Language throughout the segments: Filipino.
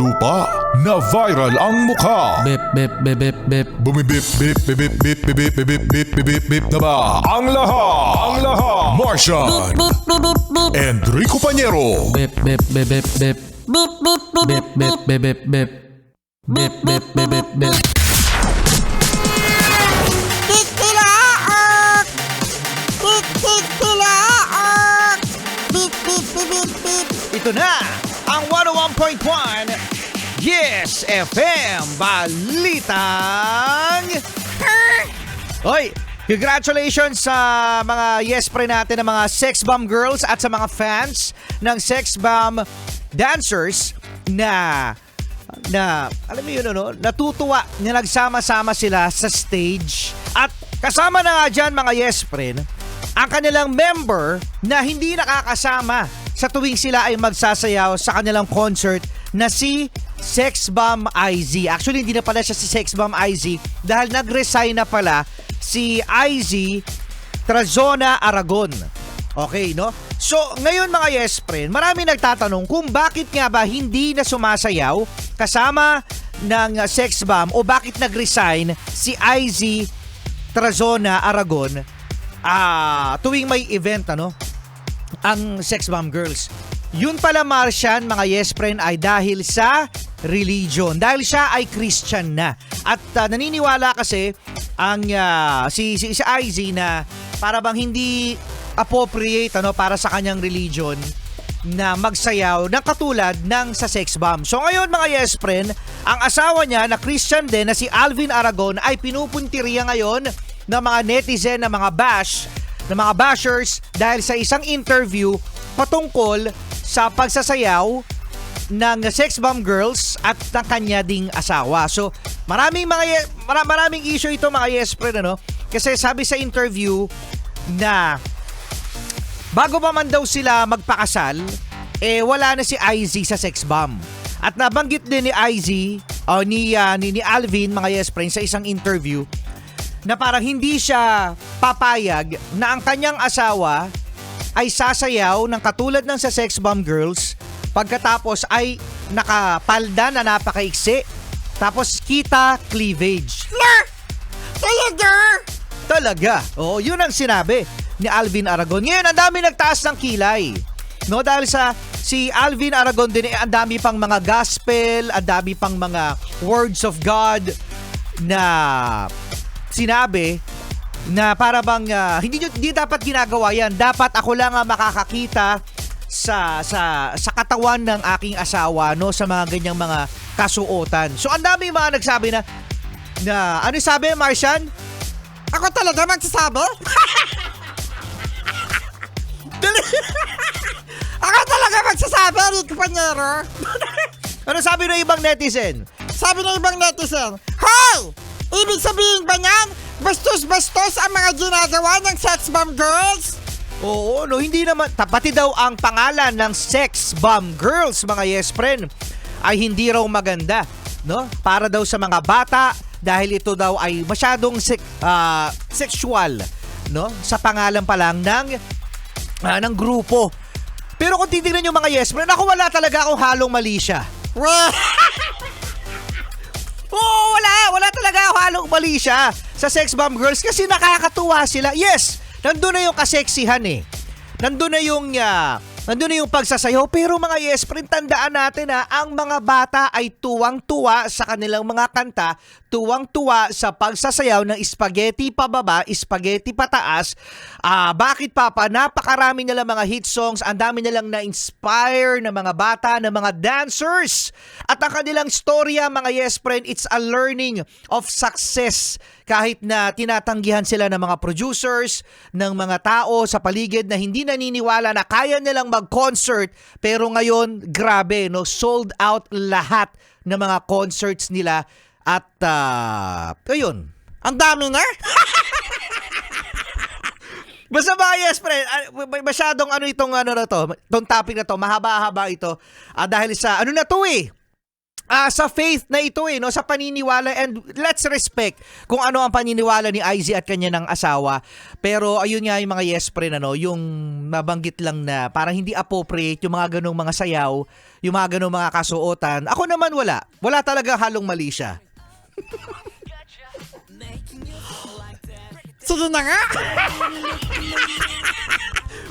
lupa na viral ang mukha. Bip, bip, bip, bip, bip. Bumibip, bip, bip, bip, bip, bip, bip, bip, bip, bip, bip, bip na ba? Ang lahat! Martian! Enrico Pañero! Bip, bip, bip, bip, bip. Bip, bip, bip, bip, bip, bip. Bip, bip, bip, bip, bip. Tilaok! Tilaok! Bip, bip, bip, bip, bip. Ito na ang 101.1 Yes FM Balitang Hoy, congratulations sa mga Yes Pre natin ng mga sex bomb girls at sa mga fans ng sex bomb dancers na alam mo yun, natutuwa na nagsama-sama sila sa stage. At kasama na nga dyan mga Yes Pre ang kanilang member na hindi nakakasama sa tuwing sila ay magsasayaw sa kanilang concert na si Sex Bomb IZ. Actually, hindi na pala siya si Sex Bomb IZ dahil nag-resign na pala si IZ Trazona Aragon. Okay, no? So, ngayon mga Yes Friend, marami nagtatanong kung bakit nga ba hindi na sumasayaw kasama ng Sex Bomb o bakit nag-resign si IZ Trazona Aragon tuwing may event, ang Sex Bomb Girls. Yun pala, Martian, mga Yes Friend, ay dahil sa religion. Dahil siya ay Christian na. At naniniwala kasi ang si IZ na para bang hindi appropriate para sa kanyang religion na magsayaw ng katulad ng sa Sex Bomb. So ngayon mga Yes Friend, ang asawa niya na Christian din na si Alvin Aragon ay pinupuntiriya ngayon ng mga netizen, ng mga bashers dahil sa isang interview patungkol sa pagsasayaw ng Sex Bomb Girls at ng kanya ding asawa. So, maraming issue ito mga Yes Friend, kasi sabi sa interview na bago pa man daw sila magpakasal, wala na si IZ sa Sex Bomb. At nabanggit din ni IZ ni Alvin, mga Yes Friend, sa isang interview na parang hindi siya papayag na ang kanyang asawa ay sasayaw ng katulad ng sa Sex Bomb Girls pagkatapos ay nakapalda na napakaiksi tapos kita cleavage. Talaga? Oo, yun ang sinabi ni Alvin Aragon. Ngayon, ang dami nagtaas ng kilay. Dahil sa si Alvin Aragon din, ang dami pang mga gospel, ang dami pang mga words of God na sinabi na para bang hindi dapat ginagawa yan. Dapat ako lang ang makakakita sa katawan ng aking asawa sa mga ganyang mga kasuotan. So ang dami mga nagsabi na ano sabi, Martian? Ako talaga magsasabi? Ako talaga magsasabi, Rico Pañero. Ano sabi ng ibang netizen? Sabi ng ibang netizen, Hoy! Ibig sabihin ba niyan, bastos-bastos ang mga ginagawa ng Sex Bomb Girls? Oo, hindi naman. Pati daw ang pangalan ng Sex Bomb Girls, mga Yes Friend, ay hindi raw maganda. Para daw sa mga bata, dahil ito daw ay masyadong sexual, sa pangalan pa lang ng grupo. Pero kung titignan nyo mga Yes Friend, ako wala talaga akong halong mali siya. Oo, wala talaga halong mali siya sa Sex Bomb Girls kasi nakakatuwa sila. Yes, nandun na yung kaseksihan Nandun na yung pagsasayaw. Pero mga Yes Friend, tandaan natin ang mga bata ay tuwang-tuwa sa kanilang mga kanta, tuwang-tuwa sa pagsasayaw ng spaghetti pababa, spaghetti pataas. Bakit papa? Napakarami nilang mga hit songs, ang dami nilang na-inspire ng mga bata, ng mga dancers. At ang kanilang storya, mga Yes Friend, it's a learning of success. Kahit na tinatanggihan sila ng mga producers, ng mga tao sa paligid na hindi naniniwala na kaya nilang mag-concert, pero ngayon, grabe, sold out lahat ng mga concerts nila at ayun, ang dami na? Basta mga Yes Friend, masyadong itong topic na to, mahaba-haba ito dahil sa sa faith na ito no, sa paniniwala, and let's respect kung ano ang paniniwala ni IZ at kanya ng asawa. Pero ayun nga yung mga yes pre yung nabanggit lang na parang hindi appropriate yung mga ganung mga sayaw, yung mga ganung mga kasuotan. Ako naman wala talaga halong mali siya. Sige na nga.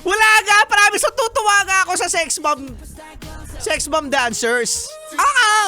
Wala nga, promise, tutuwa nga ako sa sex bomb dancers. Oo.